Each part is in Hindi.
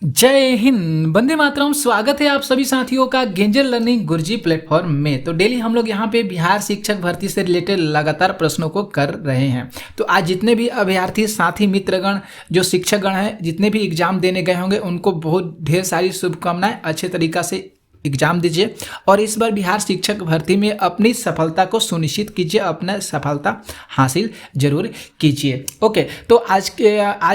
जय हिंद, वंदे मातरम। स्वागत है आप सभी साथियों का गेंजर लर्निंग गुरुजी प्लेटफॉर्म में। तो डेली हम लोग यहाँ पे बिहार शिक्षक भर्ती से रिलेटेड लगातार प्रश्नों को कर रहे हैं। तो आज जितने भी अभ्यर्थी साथी मित्रगण जो शिक्षकगण हैं, जितने भी एग्जाम देने गए होंगे, उनको बहुत ढेर सारी शुभकामनाएं। अच्छे तरीका से एग्जाम दीजिए और इस बार बिहार शिक्षक भर्ती में अपनी सफलता को सुनिश्चित कीजिए, अपना सफलता हासिल जरूर कीजिए। ओके, तो आज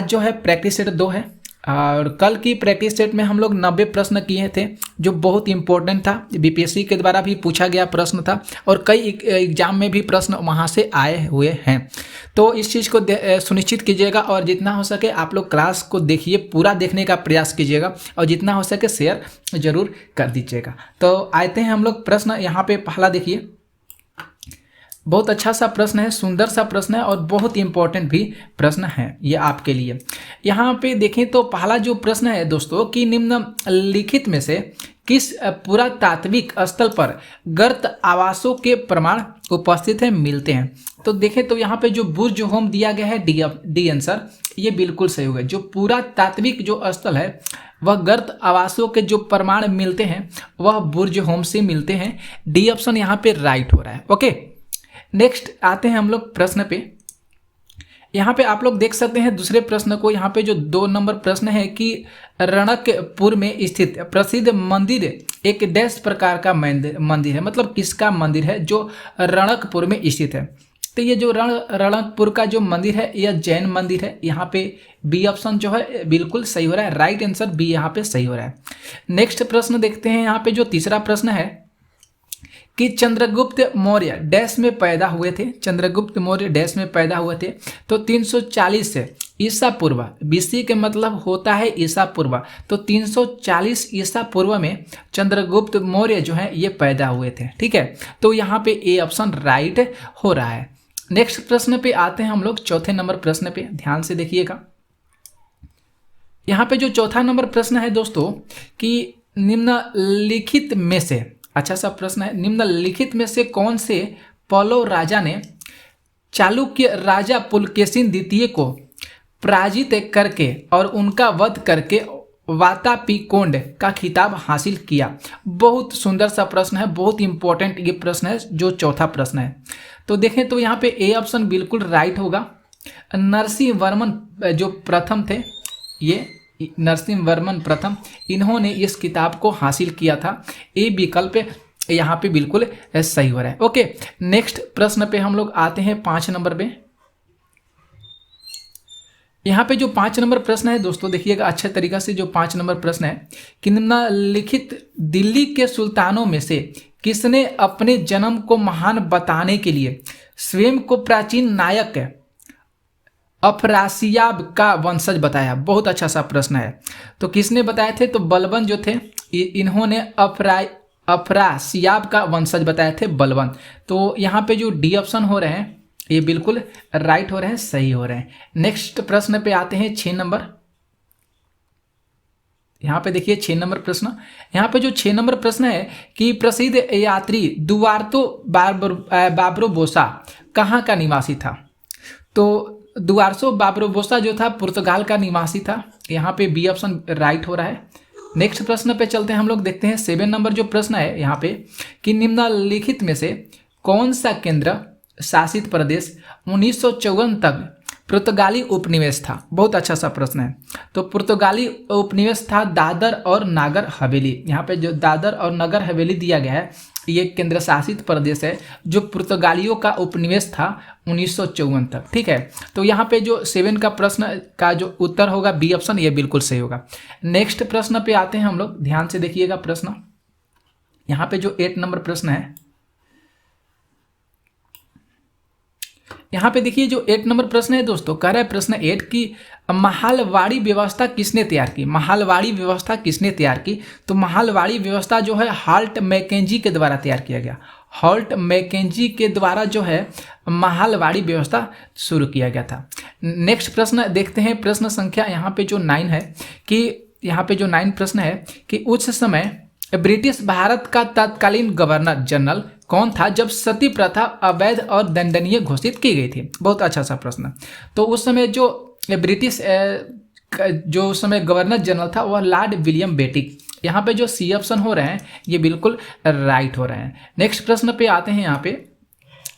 जो है प्रैक्टिस सेट 2 है और कल की प्रैक्टिस सेट में हम लोग 90 प्रश्न किए थे जो बहुत इंपॉर्टेंट था। बीपीएससी के द्वारा भी पूछा गया प्रश्न था और कई एग्जाम में भी प्रश्न वहां से आए हुए हैं। तो इस चीज़ को सुनिश्चित कीजिएगा और जितना हो सके आप लोग क्लास को देखिए, पूरा देखने का प्रयास कीजिएगा और जितना हो सके शेयर जरूर कर दीजिएगा। तो आते हैं हम लोग प्रश्न। यहाँ पे पहला देखिए, बहुत अच्छा सा प्रश्न है, सुंदर सा प्रश्न है और बहुत इंपॉर्टेंट भी प्रश्न है ये आपके लिए। यहाँ पे देखें तो पहला जो प्रश्न है दोस्तों कि निम्नलिखित में से किस पुरातात्विक स्थल पर गर्त आवासों के प्रमाण उपस्थित है मिलते हैं। तो देखें तो यहाँ पे जो बुर्ज होम दिया गया है, डी आंसर, ये बिल्कुल सही होगा। जो पुरातात्विक जो स्थल है वह गर्त आवासों के जो प्रमाण मिलते हैं वह बुर्ज होम से मिलते हैं। डी ऑप्शन यहाँ पे राइट हो रहा है। ओके, नेक्स्ट आते हैं हम लोग प्रश्न पे। यहाँ पे आप लोग देख सकते हैं दूसरे प्रश्न को। यहाँ पे जो 2 नंबर प्रश्न है कि रणकपुर में स्थित प्रसिद्ध मंदिर एक डैश प्रकार का मंदिर है, मतलब किसका मंदिर है जो रणकपुर में स्थित है। तो ये जो रणकपुर का जो मंदिर है यह जैन मंदिर है। यहाँ पे बी ऑप्शन जो है बिल्कुल सही हो रहा है, राइट आंसर बी यहाँ पे सही हो रहा है। नेक्स्ट प्रश्न देखते हैं। यहाँ पे जो तीसरा प्रश्न है कि चंद्रगुप्त मौर्य डैश में पैदा हुए थे। चंद्रगुप्त मौर्य डैश में पैदा हुए थे। तो 340 से ईसा पूर्व, बीसी के मतलब होता है ईसा पूर्व, तो 340 ईसा पूर्व में चंद्रगुप्त मौर्य जो है ये पैदा हुए थे। ठीक है, तो यहाँ पे ए ऑप्शन राइट हो रहा है। नेक्स्ट प्रश्न पे आते हैं हम लोग, चौथे नंबर प्रश्न पे ध्यान से देखिएगा। यहाँ पे जो चौथा नंबर प्रश्न है दोस्तों कि निम्नलिखित में से, अच्छा सा प्रश्न है, निम्नलिखित में से कौन से पल्लव राजा ने चालुक्य राजा पुलकेशिन द्वितीय को पराजित करके और उनका वध करके वातापीकोंड का खिताब हासिल किया। बहुत सुंदर सा प्रश्न है, बहुत इंपॉर्टेंट ये प्रश्न है जो चौथा प्रश्न है। तो देखें तो यहाँ पे ए ऑप्शन बिल्कुल राइट होगा। नरसिंह वर्मन जो प्रथम थे, ये नरसिंह वर्मन प्रथम, इन्होंने इस किताब को हासिल किया था। ए विकल्प यहाँ पे बिल्कुल सही हो रहा है। ओके, नेक्स्ट प्रश्न पे हम लोग आते हैं 5 नंबर पे। यहाँ पे जो 5 नंबर प्रश्न है दोस्तों देखिएगा अच्छे तरीका से। जो 5 नंबर प्रश्न है कि निम्नलिखित दिल्ली के सुल्तानों में से किसने अपने जन्म को महान बताने के लिए स्वयं को प्राचीन नायक अफरासियाब का वंशज बताया। बहुत अच्छा सा प्रश्न है। तो किसने बताए थे? तो बलबन जो थे इन्होंने अफरासियाब का वंशज बताए थे, बलबन। तो यहाँ पे जो डी ऑप्शन हो रहे हैं ये बिल्कुल राइट हो रहे हैं, सही हो रहे हैं। नेक्स्ट प्रश्न पे आते हैं 6 नंबर। यहाँ पे देखिए 6 नंबर प्रश्न। यहाँ पे जो 6 नंबर प्रश्न है कि प्रसिद्ध यात्री दुआर्तो बार्बरोसा कहाँ का निवासी था। तो दुआर्तो बार्बरोसा जो था पुर्तगाल का निवासी था। यहाँ पे बी ऑप्शन राइट हो रहा है। नेक्स्ट प्रश्न पे चलते हैं हम लोग, देखते हैं 7 नंबर जो प्रश्न है यहाँ पे कि निम्नलिखित में से कौन सा केंद्र शासित प्रदेश 1954 तक पुर्तगाली उपनिवेश था। बहुत अच्छा सा प्रश्न है। तो पुर्तगाली उपनिवेश था दादर और नागर हवेली। यहाँ पे जो दादर और नगर हवेली दिया गया है ये केंद्र शासित प्रदेश है जो पुर्तगालियों का उपनिवेश था 1954 तक। ठीक है, तो यहाँ पे जो 7 का प्रश्न का जो उत्तर होगा बी ऑप्शन, ये बिल्कुल सही होगा। नेक्स्ट प्रश्न पे आते हैं हम लोग, ध्यान से देखिएगा प्रश्न। यहाँ पे जो 8 नंबर प्रश्न है, यहाँ पे देखिए जो 8 नंबर प्रश्न है दोस्तों, कह रहा है प्रश्न 8 की महालवाड़ी व्यवस्था किसने तैयार की। महालवाड़ी व्यवस्था किसने तैयार की? तो महालवाड़ी व्यवस्था जो है हाल्ट मैकेंजी के द्वारा तैयार किया गया। हाल्ट मैकेंजी के द्वारा जो है महालवाड़ी व्यवस्था शुरू किया गया था। नेक्स्ट प्रश्न देखते हैं, प्रश्न संख्या यहाँ पे जो 9 है कि यहाँ पे जो 9 प्रश्न है कि उस समय ब्रिटिश भारत का तत्कालीन गवर्नर जनरल कौन था जब सती प्रथा अवैध और दंडनीय घोषित की गई थी। बहुत अच्छा सा प्रश्न। तो उस समय जो ब्रिटिश जो उस समय गवर्नर जनरल था वह लॉर्ड विलियम बेटिक। यहाँ पे जो सी ऑप्शन हो रहे हैं ये बिल्कुल राइट हो रहे हैं। नेक्स्ट प्रश्न पे आते हैं। यहाँ पे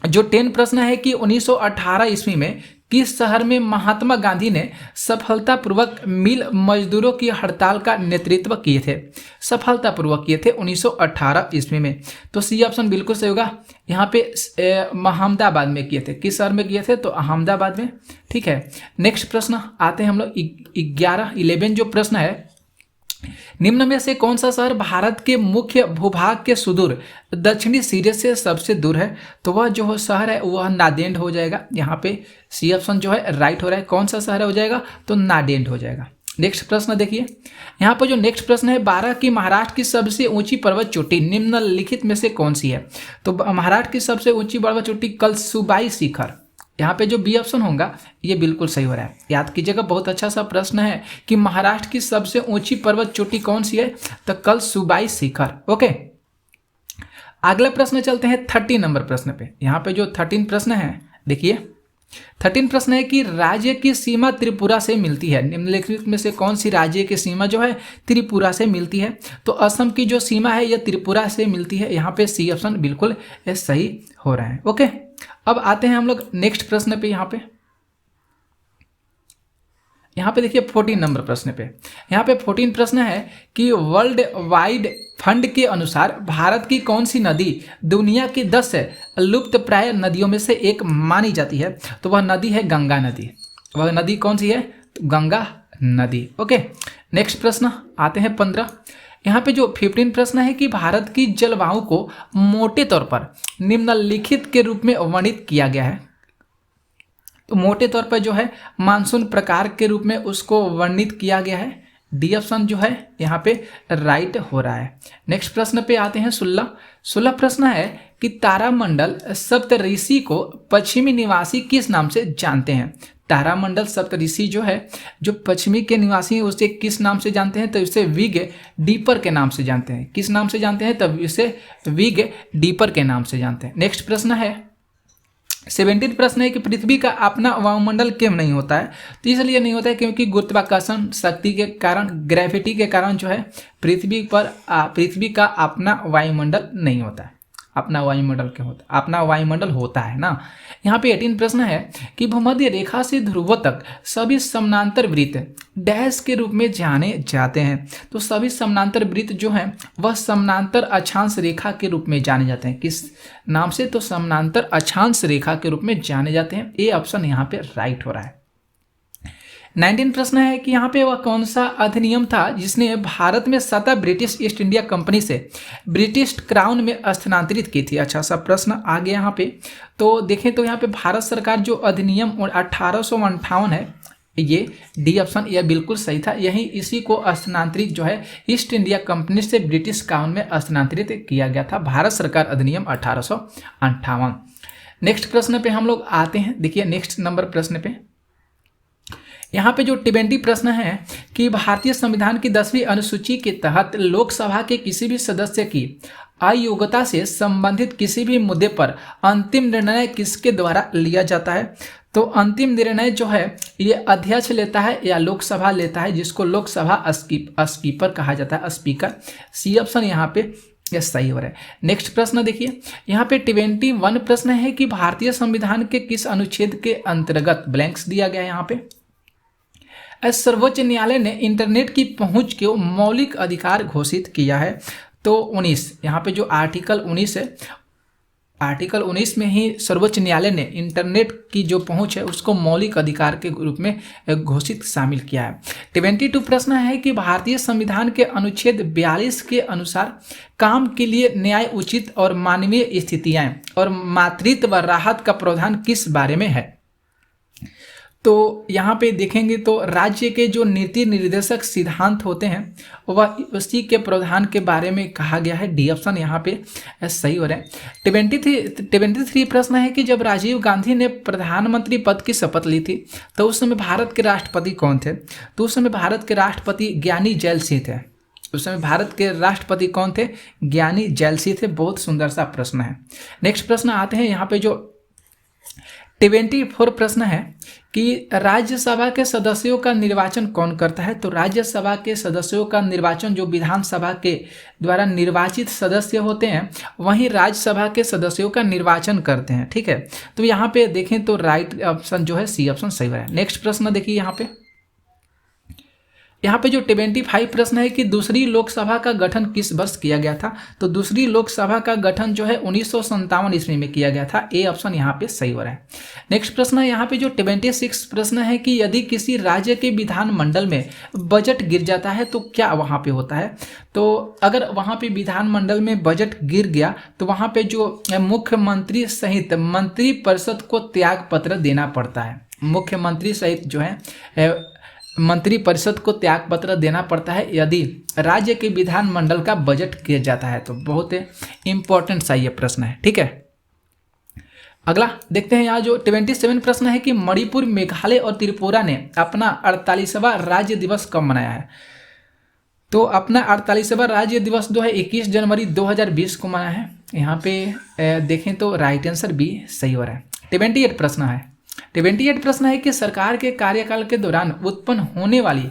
जो 10 प्रश्न है कि 1918 ईस्वी में किस शहर में महात्मा गांधी ने सफलतापूर्वक मिल मजदूरों की हड़ताल का नेतृत्व किए थे? सफलतापूर्वक किए थे 1918 ईस्वी में। तो सी ऑप्शन बिल्कुल सही होगा। यहाँ पे अहमदाबाद में किए थे। किस शहर में किए थे? तो अहमदाबाद में। ठीक है, नेक्स्ट प्रश्न आते हैं हम लोग 11 जो प्रश्न है, निम्न में से कौन सा शहर भारत के मुख्य भूभाग के सुदूर दक्षिणी सिरे से सबसे दूर है? तो वह जो शहर है वह नादेड हो जाएगा। यहाँ पे सी ऑप्शन जो है राइट हो रहा है। कौन सा शहर हो जाएगा? तो नादेड हो जाएगा। नेक्स्ट प्रश्न देखिए, यहाँ पर जो नेक्स्ट प्रश्न है, 12 की महाराष्ट्र की सबसे ऊंची पर्वत चोटी निम्नलिखित में से कौन सी है? तो महाराष्ट्र की सबसे ऊंची पर्वत चोटी कलसुबाई शिखर। यहाँ पे जो बी ऑप्शन होगा ये बिल्कुल सही हो रहा है। याद कीजिएगा, बहुत अच्छा सा प्रश्न है कि महाराष्ट्र की सबसे ऊंची पर्वत चोटी कौन सी है? तो कलसुबाई शिखर। ओके, अगला प्रश्न चलते हैं 30 नंबर प्रश्न पे। यहाँ पे जो 13 प्रश्न है देखिए, 13 प्रश्न है कि राज्य की सीमा त्रिपुरा से मिलती है। निम्नलिखित में से कौन सी राज्य की सीमा जो है त्रिपुरा से मिलती है? तो असम की जो सीमा है यह त्रिपुरा से मिलती है। यहाँ पे सी ऑप्शन बिल्कुल सही हो रहा है। ओके, अब आते हैं हम लोग नेक्स्ट प्रश्न पे। यहाँ पे देखिए 14 नंबर प्रश्न पे। यहाँ पे 14 प्रश्न है कि वर्ल्ड वाइड फंड के अनुसार भारत की कौन सी नदी दुनिया की 10 लुप्त प्राय नदियों में से एक मानी जाती है? तो वह नदी है गंगा नदी। वह नदी कौन सी है? तो गंगा नदी। ओके, नेक्स्ट प्रश्न आते हैं 15। यहाँ पे जो 15 प्रश्न है कि भारत की जलवायु को मोटे तौर पर निम्नलिखित के रूप में वर्णित किया गया है। तो मोटे तौर पर जो है मानसून प्रकार के रूप में उसको वर्णित किया गया है। डी ऑप्शन जो है यहाँ पे राइट हो रहा है। नेक्स्ट प्रश्न पे आते हैं 16 प्रश्न है कि तारामंडल सप्तऋषि को पश्चिमी निवासी किस नाम से जानते हैं? तारामंडल सप्तऋषि जो है, जो पश्चिमी के निवासी हैं उसे किस नाम से जानते हैं? तो इसे विग डीपर के नाम से जानते हैं। किस नाम से जानते हैं? तब इसे विग डीपर के नाम से जानते हैं। नेक्स्ट प्रश्न है 17 प्रश्न है कि पृथ्वी का अपना वायुमंडल क्यों नहीं होता है? तो इसलिए नहीं होता है क्योंकि गुरुत्वाकर्षण शक्ति के कारण, ग्रेविटी के कारण जो है पृथ्वी का अपना वायुमंडल नहीं होता है। अपना वायुमंडल क्यों होता है? अपना वायुमंडल होता है ना। यहाँ पे 18 प्रश्न है कि भूमध्य रेखा से ध्रुवों तक सभी समानांतर वृत्त डैश के रूप में जाने जाते हैं। तो सभी समानांतर वृत्त जो हैं वह समानांतर अक्षांश रेखा के रूप में जाने जाते हैं। किस नाम से? तो समानांतर अक्षांश रेखा के रूप में जाने जाते हैं। ए ऑप्शन यहाँ पे राइट हो रहा है। 19 प्रश्न है कि यहाँ पे वह कौन सा अधिनियम था जिसने भारत में सत्ता ब्रिटिश ईस्ट इंडिया कंपनी से ब्रिटिश क्राउन में स्थानांतरित की थी? अच्छा सा प्रश्न आ गया यहाँ पे। तो देखें तो यहाँ पे भारत सरकार जो अधिनियम 1858 है, ये डी ऑप्शन यह बिल्कुल सही था। यही इसी को स्थानांतरित जो है ईस्ट इंडिया कंपनी से ब्रिटिश क्राउन में स्थानांतरित किया गया था, भारत सरकार अधिनियम 1858। नेक्स्ट प्रश्न पे हम लोग आते हैं। देखिए नेक्स्ट नंबर प्रश्न पे यहाँ पे जो 20 प्रश्न है कि भारतीय संविधान की 10वीं अनुसूची के तहत लोकसभा के किसी भी सदस्य की अयोग्यता से संबंधित किसी भी मुद्दे पर अंतिम निर्णय किसके द्वारा लिया जाता है? तो अंतिम निर्णय जो है ये अध्यक्ष लेता है या लोकसभा लेता है, जिसको लोकसभा स्पीकर कहा जाता है, स्पीकर। सी ऑप्शन यहाँ पे ये सही हो रहा है। नेक्स्ट प्रश्न देखिए, यहाँ पे 21 प्रश्न है कि भारतीय संविधान के किस अनुच्छेद के अंतर्गत ब्लैंक्स दिया गया है? यहाँ पे सर्वोच्च न्यायालय ने इंटरनेट की पहुंच को मौलिक अधिकार घोषित किया है। तो 19, यहाँ पे जो आर्टिकल 19 है, आर्टिकल 19 में ही सर्वोच्च न्यायालय ने इंटरनेट की जो पहुंच है उसको मौलिक अधिकार के रूप में घोषित शामिल किया है। 22 प्रश्न है कि भारतीय संविधान के अनुच्छेद 42 के अनुसार काम के लिए न्याय, उचित और मानवीय स्थितियां और मातृत्व राहत का प्रावधान किस बारे में है? तो यहाँ पे देखेंगे तो राज्य के जो नीति निर्देशक सिद्धांत होते हैं वह उसी के प्रावधान के बारे में कहा गया है। डी ऑप्शन यहाँ पे सही हो रहा है। 23 प्रश्न है कि जब राजीव गांधी ने प्रधानमंत्री पद की शपथ ली थी तो उस समय भारत के राष्ट्रपति कौन थे? तो उस समय भारत के राष्ट्रपति ज्ञानी जैल सिंह थे। उस समय भारत के राष्ट्रपति कौन थे? ज्ञानी जैल सिंह थे। बहुत सुंदर सा प्रश्न है। नेक्स्ट प्रश्न आते हैं यहाँ पे जो 24 प्रश्न है कि राज्यसभा के सदस्यों का निर्वाचन कौन करता है? तो राज्यसभा के सदस्यों का निर्वाचन जो विधानसभा के द्वारा निर्वाचित सदस्य होते हैं वही राज्यसभा के सदस्यों का निर्वाचन करते हैं। ठीक है, तो यहाँ पे देखें तो राइट ऑप्शन जो है सी ऑप्शन सही है। नेक्स्ट प्रश्न देखिए यहाँ पे जो 25 प्रश्न है कि दूसरी लोकसभा का गठन किस वर्ष किया गया था? तो दूसरी लोकसभा का गठन जो है 1957 ईस्वी में किया गया था। ए ऑप्शन यहाँ पे सही हो रहा है। नेक्स्ट प्रश्न है यहाँ पे जो 26 प्रश्न है कि यदि किसी राज्य के विधानमंडल में बजट गिर जाता है तो क्या वहाँ पे होता है? तो अगर वहाँ पे विधानमंडल में बजट गिर गया तो वहाँ पे जो मुख्यमंत्री सहित मंत्रिपरिषद को त्याग पत्र देना पड़ता है। मुख्यमंत्री सहित जो है मंत्रिपरिषद को त्याग पत्र देना पड़ता है यदि राज्य के विधानमंडल का बजट गिर जाता है। तो बहुत इंपॉर्टेंट सा ये प्रश्न है। ठीक है, अगला देखते हैं। यहाँ जो 27 प्रश्न है कि मणिपुर, मेघालय और त्रिपुरा ने अपना 48वां राज्य दिवस कब मनाया है? तो अपना 48वां राज्य दिवस जो है 21 जनवरी 2020 को मनाया है। यहाँ पे देखें तो राइट आंसर बी सही हो रहा है। 28 प्रश्न है कि सरकार के कार्यकाल के दौरान उत्पन्न होने वाली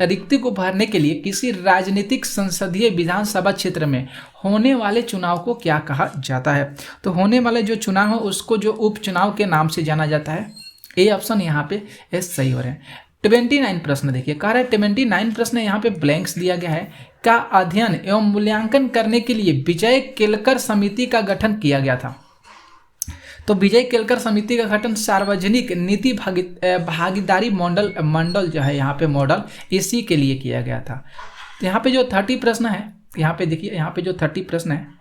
रिक्ति को भरने के लिए किसी राजनीतिक संसदीय विधानसभा क्षेत्र में होने वाले चुनाव को क्या कहा जाता है? तो होने वाले जो चुनाव है उसको जो उपचुनाव के नाम से जाना जाता है। ए ऑप्शन यहाँ पे सही हो रहे हैं। 29 प्रश्न देखिए, कह रहा है 29 प्रश्न यहाँ पे ब्लैंक्स दिया गया है। का अध्ययन एवं मूल्यांकन करने के लिए विजय केलकर समिति का गठन किया गया था? तो विजय केलकर समिति का गठन सार्वजनिक नीति भागीदारी मंडल जो है यहाँ पे मॉडल इसी के लिए किया गया था। तो यहाँ पे जो 30 प्रश्न है, यहाँ पे देखिए, यहाँ पे जो 30 प्रश्न है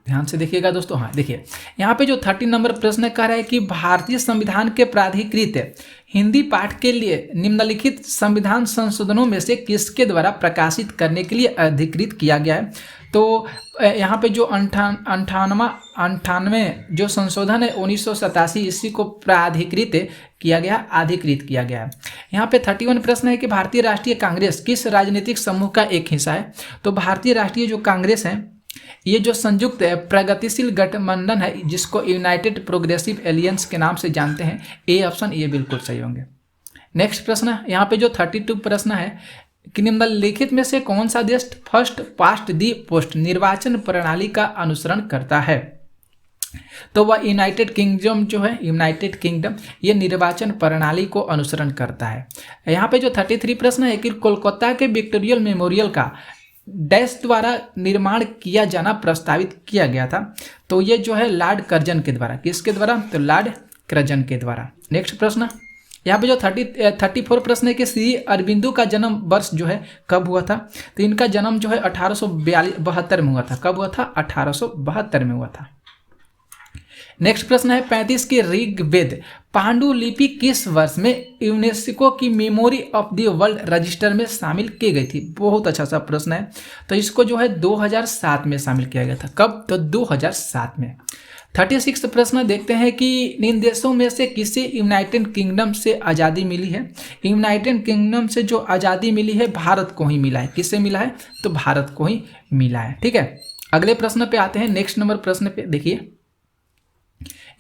ध्यान से देखिएगा दोस्तों। हाँ देखिए, यहाँ पे जो 30 नंबर प्रश्न कह रहा है कि भारतीय संविधान के प्राधिकृत हिंदी पाठ के लिए निम्नलिखित संविधान संशोधनों में से किसके द्वारा प्रकाशित करने के लिए अधिकृत किया गया है? तो यहाँ पे जो 98 जो संशोधन है 1987 ईस्वी को अधिकृत किया गया है। यहाँ पे 31 प्रश्न है कि भारतीय राष्ट्रीय कांग्रेस किस राजनीतिक समूह का एक हिस्सा है? तो भारतीय राष्ट्रीय जो कांग्रेस है ये जो संयुक्त प्रगतिशील गठबंधन है जिसको यूनाइटेड प्रोग्रेसिव एलियंस के नाम से जानते हैं। ए ऑप्शन ये बिल्कुल सही होंगे। नेक्स्ट प्रश्न यहाँ पे जो 32 प्रश्न है कि निम्नलिखित में से कौन सा देश फर्स्ट पास्ट दी पोस्ट निर्वाचन प्रणाली का अनुसरण करता है? तो वह यूनाइटेड किंगडम जो है, यूनाइटेड किंगडम ये निर्वाचन प्रणाली को अनुसरण करता है। यहाँ पे जो 33 प्रश्न है कि कोलकाता के विक्टोरिया मेमोरियल का डैश द्वारा निर्माण किया जाना प्रस्तावित किया गया था? तो ये जो है लॉर्ड कर्जन के द्वारा। किसके द्वारा? तो लॉर्ड कर्जन के द्वारा। नेक्स्ट प्रश्न यहाँ पे जो 34 प्रश्न है कि श्री अरबिंदो का जन्म वर्ष जो है कब हुआ था? तो इनका जन्म जो है 1872 में हुआ था। कब हुआ था? 1872 में हुआ था। नेक्स्ट प्रश्न है 35 की ऋग्वेद पांडुलिपि किस वर्ष में यूनेस्को की memory of the world register में शामिल की गई थी? बहुत अच्छा सा प्रश्न है। तो इसको जो है 2007 में शामिल किया गया था। कब? तो 2007 में। 36 प्रश्न देखते हैं कि इन देशों में से किसे यूनाइटेड किंगडम से आज़ादी मिली है? यूनाइटेड किंगडम से जो आज़ादी मिली है भारत को ही मिला है। किससे मिला है? तो भारत को ही मिला है। ठीक है, अगले प्रश्न पे आते हैं। नेक्स्ट नंबर प्रश्न पे देखिए,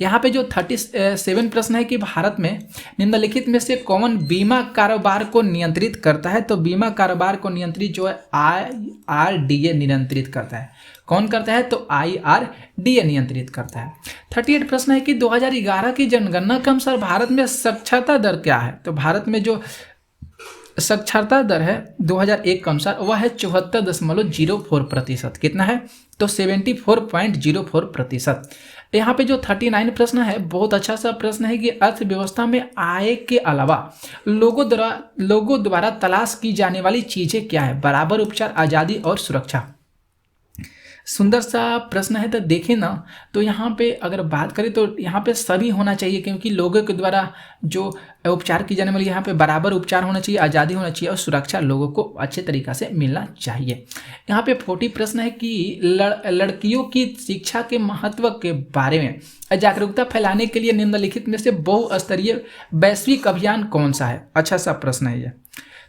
यहाँ पे जो 37 प्रश्न है कि भारत में निम्नलिखित में से कौन बीमा कारोबार को नियंत्रित करता है? तो बीमा कारोबार को नियंत्रित जो है IRDA नियंत्रित करता है। कौन करता है? तो IRDA नियंत्रित करता है। 38 प्रश्न है कि 2011 की जनगणना के अनुसार भारत में साक्षरता दर क्या है? तो भारत में जो साक्षरता दर है 2001 के अनुसार वह है 74.04%। कितना है? तो 74.04%। यहाँ पे जो 39 प्रश्न है बहुत अच्छा सा प्रश्न है कि अर्थव्यवस्था में आय के अलावा लोगों द्वारा तलाश की जाने वाली चीजें क्या है? बराबर उपचार, आज़ादी और सुरक्षा। सुंदर सा प्रश्न है। तो देखें ना, तो यहाँ पे अगर बात करें तो यहाँ पे सभी होना चाहिए, क्योंकि लोगों के द्वारा जो उपचार की जाने वाली यहाँ पे बराबर उपचार होना चाहिए, आज़ादी होना चाहिए और सुरक्षा लोगों को अच्छे तरीक़ा से मिलना चाहिए। यहाँ पे 40 प्रश्न है कि लड़कियों की शिक्षा के महत्व के बारे में जागरूकता फैलाने के लिए निम्नलिखित में से बहुस्तरीय वैश्विक अभियान कौन सा है? अच्छा सा प्रश्न है ये।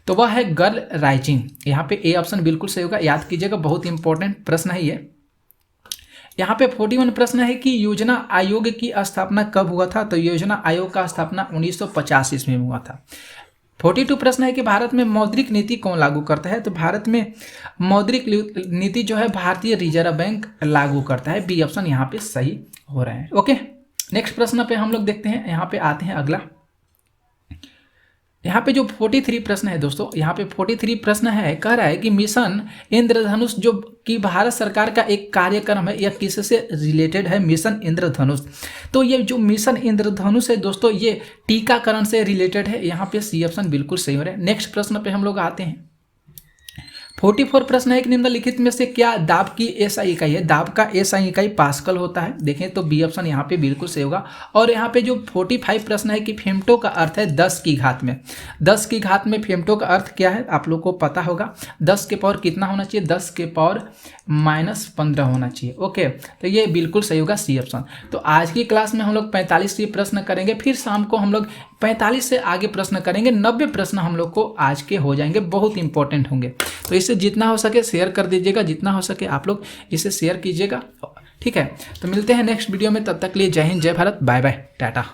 तो वह है गर्ल राइजिंग। यहाँ पे ए ऑप्शन बिल्कुल सही होगा, याद कीजिएगा, बहुत इंपॉर्टेंट प्रश्न है ये। यहाँ पे 41 प्रश्न है कि योजना आयोग की स्थापना कब हुआ था, तो योजना आयोग का स्थापना 1950 ईस्वी में हुआ था। 42 प्रश्न है कि भारत में मौद्रिक नीति कौन लागू करता है, तो भारत में मौद्रिक नीति जो है भारतीय रिजर्व बैंक लागू करता है। बी ऑप्शन यहाँ पे सही हो रहा है। ओके, नेक्स्ट प्रश्न पे हम लोग देखते हैं, यहाँ पे आते हैं अगला। यहाँ पे जो 43 प्रश्न है दोस्तों, यहाँ पे 43 प्रश्न है, कह रहा है कि मिशन इंद्रधनुष जो कि भारत सरकार का एक कार्यक्रम है, यह किससे रिलेटेड है, मिशन इंद्रधनुष। तो ये जो मिशन इंद्रधनुष है दोस्तों, ये टीकाकरण से रिलेटेड है। यहाँ पे सी ऑप्शन बिल्कुल सही हो रहा है। नेक्स्ट प्रश्न पे हम लोग आते हैं। 44 प्रश्न है कि निम्नलिखित में से क्या दाब की एसआई इकाई है, दाब का एसआई इकाई पास्कल होता है। देखें तो बी ऑप्शन यहाँ पे बिल्कुल सही होगा। और यहाँ पे जो 45 प्रश्न है कि फेम्टो का अर्थ है 10 की घात में। 10 की घात में फेम्टो का अर्थ क्या है, आप लोग को पता होगा। 10 के पावर कितना होना चाहिए, 10 के पावर -15 होना चाहिए। ओके, तो ये बिल्कुल सही होगा सी ऑप्शन। तो आज की क्लास में हम लोग 45 से प्रश्न करेंगे, फिर शाम को हम लोग 45 से आगे प्रश्न करेंगे। 90 प्रश्न हम लोग को आज के हो जाएंगे, बहुत इंपॉर्टेंट होंगे। तो इसे जितना हो सके शेयर कर दीजिएगा, जितना हो सके आप लोग इसे शेयर कीजिएगा। ठीक है, तो मिलते हैं नेक्स्ट वीडियो में, तब तक के लिए जय हिंद, जय भारत, बाय बाय, टाटा।